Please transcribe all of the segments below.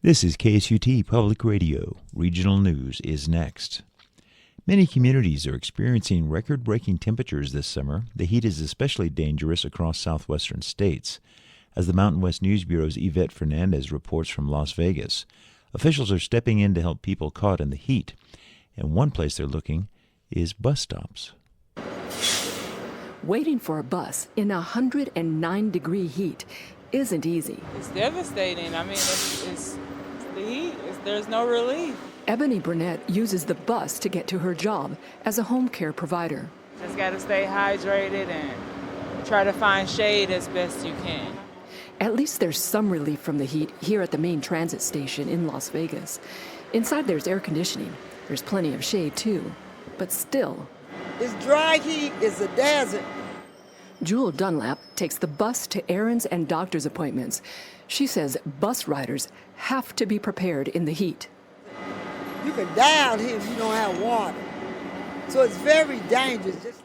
This is KSUT Public Radio. Regional news is next. Many communities are experiencing record-breaking temperatures this summer. The heat is especially dangerous across southwestern states. As the Mountain West News Bureau's Yvette Fernandez reports from Las Vegas, officials are stepping in to help people caught in the heat. And one place they're looking is bus stops. Waiting for a bus in 109-degree heat isn't easy. It's devastating. I mean, it's the heat. There's no relief. Ebony Burnett uses the bus to get to her job as a home care provider. Just got to stay hydrated and try to find shade as best you can. At least there's some relief from the heat here at the main transit station in Las Vegas. Inside there's air conditioning. There's plenty of shade too. But still, it's dry heat. It's a desert. Jewel Dunlap takes the bus to errands and doctor's appointments. She says bus riders have to be prepared in the heat. You can die out here if you don't have water. So it's very dangerous.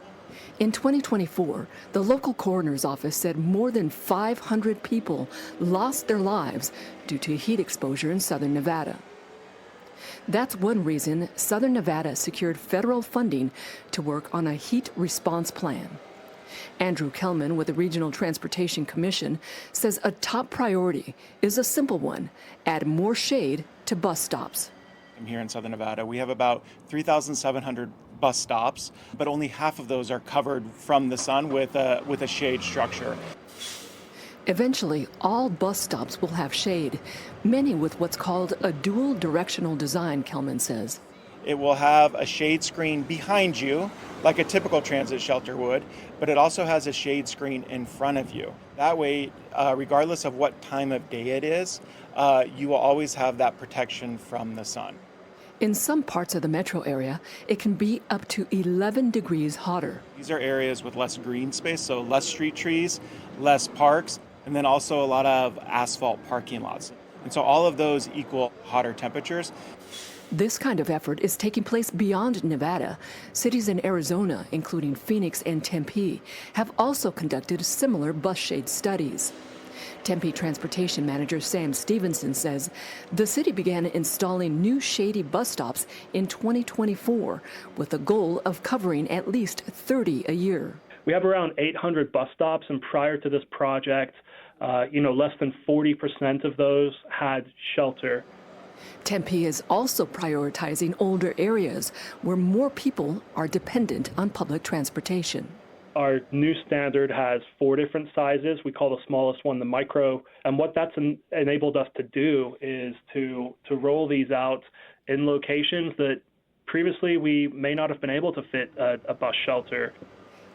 In 2024, the local coroner's office said more than 500 people lost their lives due to heat exposure in southern Nevada. That's one reason southern Nevada secured federal funding to work on a heat response plan. Andrew Kellman with the Regional Transportation Commission says a top priority is a simple one: add more shade to bus stops. Here in southern Nevada, we have about 3,700 bus stops, but only half of those are covered from the sun with a shade structure. Eventually, all bus stops will have shade, many with what's called a dual directional design, Kellman says. It will have a shade screen behind you, like a typical transit shelter would, but it also has a shade screen in front of you. That way, regardless of what time of day it is, you will always have that protection from the sun. In some parts of the metro area, it can be up to 11 degrees hotter. These are areas with less green space, so less street trees, less parks, and then also a lot of asphalt parking lots. And so all of those equal hotter temperatures. This kind of effort is taking place beyond Nevada. Cities in Arizona, including Phoenix and Tempe, have also conducted similar bus shade studies. Tempe Transportation Manager Sam Stevenson says the city began installing new shady bus stops in 2024 with the goal of covering at least 30 a year. We have around 800 bus stops, and prior to this project, less than 40% of those had shelter. Tempe is also prioritizing older areas where more people are dependent on public transportation. Our new standard has 4 different sizes. We call the smallest one the micro. And what that's enabled us to do is to roll these out in locations that previously we may not have been able to fit a bus shelter.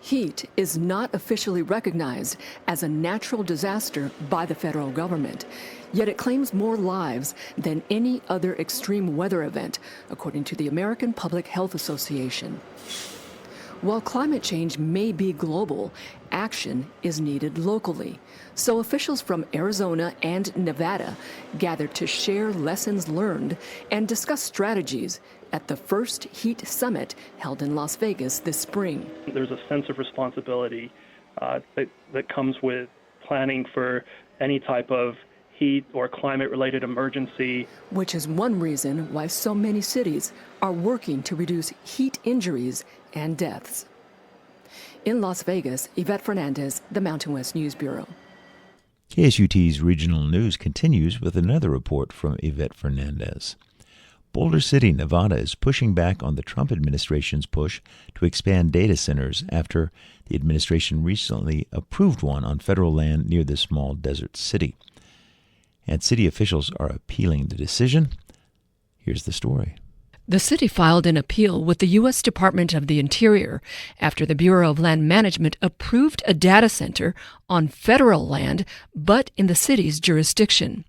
Heat is not officially recognized as a natural disaster by the federal government, yet it claims more lives than any other extreme weather event, according to the American Public Health Association. While climate change may be global, action is needed locally. So officials from Arizona and Nevada gathered to share lessons learned and discuss strategies at the first Heat Summit held in Las Vegas this spring. There's a sense of responsibility that comes with planning for any type of heat or climate-related emergency. Which is one reason why so many cities are working to reduce heat injuries and deaths. In Las Vegas, Yvette Fernandez, the Mountain West News Bureau. KSUT's regional news continues with another report from Yvette Fernandez. Boulder City, Nevada is pushing back on the Trump administration's push to expand data centers after the administration recently approved one on federal land near the small desert city. And city officials are appealing the decision. Here's the story. The city filed an appeal with the U.S. Department of the Interior after the Bureau of Land Management approved a data center on federal land, but in the city's jurisdiction.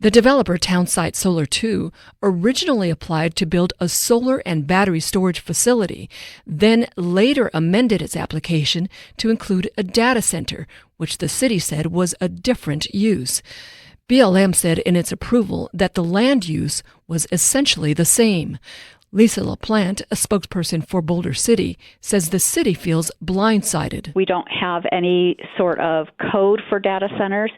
The developer, Townsite Solar 2, originally applied to build a solar and battery storage facility, then later amended its application to include a data center, which the city said was a different use. BLM said in its approval that the land use was essentially the same. Lisa LaPlante, a spokesperson for Boulder City, says the city feels blindsided. We don't have any sort of code for data centers.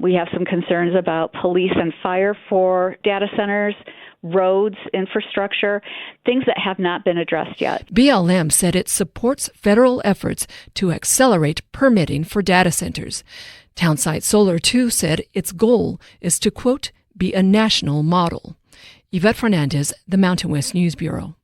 We have some concerns about police and fire for data centers, roads, infrastructure, things that have not been addressed yet. BLM said it supports federal efforts to accelerate permitting for data centers. Townsite Solar, too, said its goal is to, quote, be a national model. Yvette Fernandez, the Mountain West News Bureau.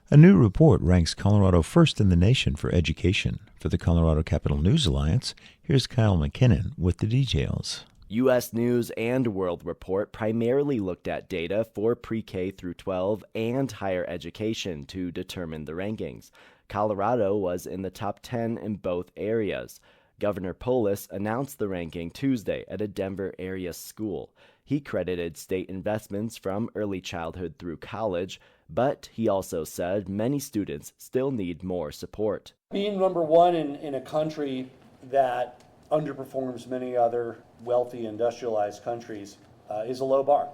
A new report ranks Colorado first in the nation for education. For the Colorado Capital News Alliance, here's Kyle McKinnon with the details. U.S. News and World Report primarily looked at data for pre-K through 12 and higher education to determine the rankings. Colorado was in the top 10 in both areas. Governor Polis announced the ranking Tuesday at a Denver area school. He credited state investments from early childhood through college, but he also said many students still need more support. Being number one in a country that underperforms many other wealthy industrialized countries is a low bar.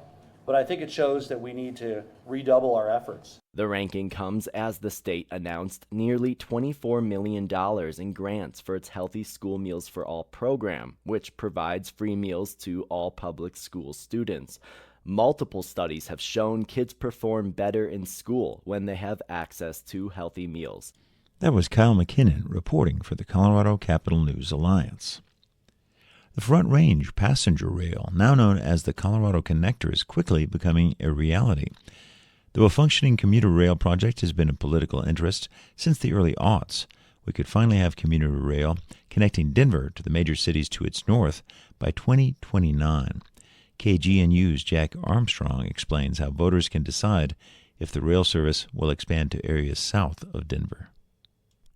But I think it shows that we need to redouble our efforts. The ranking comes as the state announced nearly $24 million in grants for its Healthy School Meals for All program, which provides free meals to all public school students. Multiple studies have shown kids perform better in school when they have access to healthy meals. That was Kyle McKinnon reporting for the Colorado Capital News Alliance. The Front Range passenger rail, now known as the Colorado Connector, is quickly becoming a reality. Though a functioning commuter rail project has been of political interest since the early aughts, we could finally have commuter rail connecting Denver to the major cities to its north by 2029. KGNU's Jack Armstrong explains how voters can decide if the rail service will expand to areas south of Denver.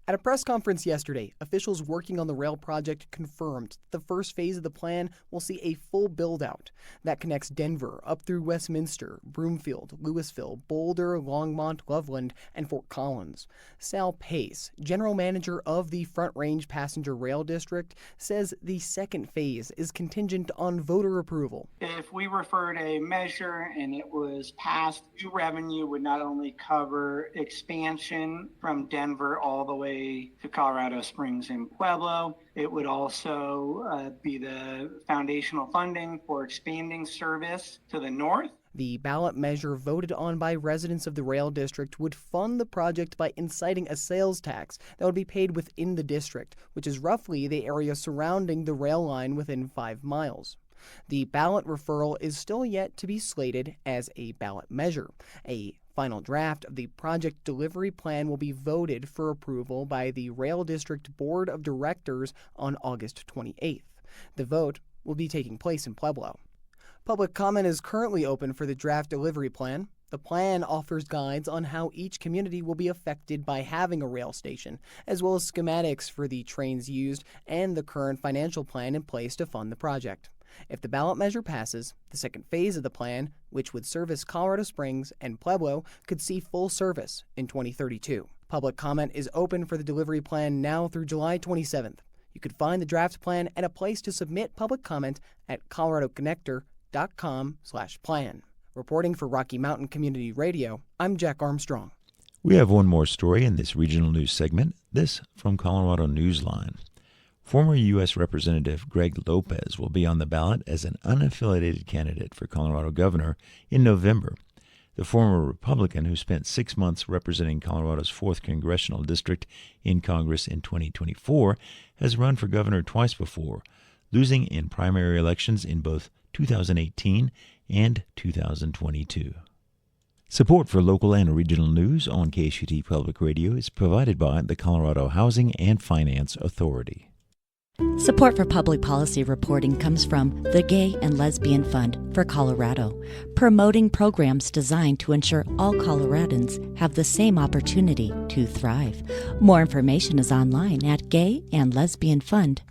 At a press conference yesterday, officials working on the rail project confirmed the first phase of the plan will see a full build-out that connects Denver up through Westminster, Broomfield, Louisville, Boulder, Longmont, Loveland, and Fort Collins. Sal Pace, general manager of the Front Range Passenger Rail District, says the second phase is contingent on voter approval. If we referred a measure and it was passed, new revenue would not only cover expansion from Denver all the way to Colorado Springs and Pueblo. It would also be the foundational funding for expanding service to the north. The ballot measure voted on by residents of the rail district would fund the project by inciting a sales tax that would be paid within the district, which is roughly the area surrounding the rail line within 5 miles. The ballot referral is still yet to be slated as a ballot measure. A final draft of the project delivery plan will be voted for approval by the Rail District Board of Directors on August 28th. The vote will be taking place in Pueblo. Public comment is currently open for the draft delivery plan. The plan offers guides on how each community will be affected by having a rail station, as well as schematics for the trains used and the current financial plan in place to fund the project. If the ballot measure passes, the second phase of the plan, which would service Colorado Springs and Pueblo, could see full service in 2032. Public comment is open for the delivery plan now through July 27th. You could find the draft plan and a place to submit public comment at coloradoconnector.com/plan. Reporting for Rocky Mountain Community Radio, I'm Jack Armstrong. We have one more story in this regional news segment, this from Colorado Newsline. Former U.S. Representative Greg Lopez will be on the ballot as an unaffiliated candidate for Colorado governor in November. The former Republican, who spent 6 months representing Colorado's 4th Congressional District in Congress in 2024, has run for governor twice before, losing in primary elections in both 2018 and 2022. Support for local and regional news on KSUT Public Radio is provided by the Colorado Housing and Finance Authority. Support for public policy reporting comes from the Gay and Lesbian Fund for Colorado, promoting programs designed to ensure all Coloradans have the same opportunity to thrive. More information is online at gayandlesbianfund.org.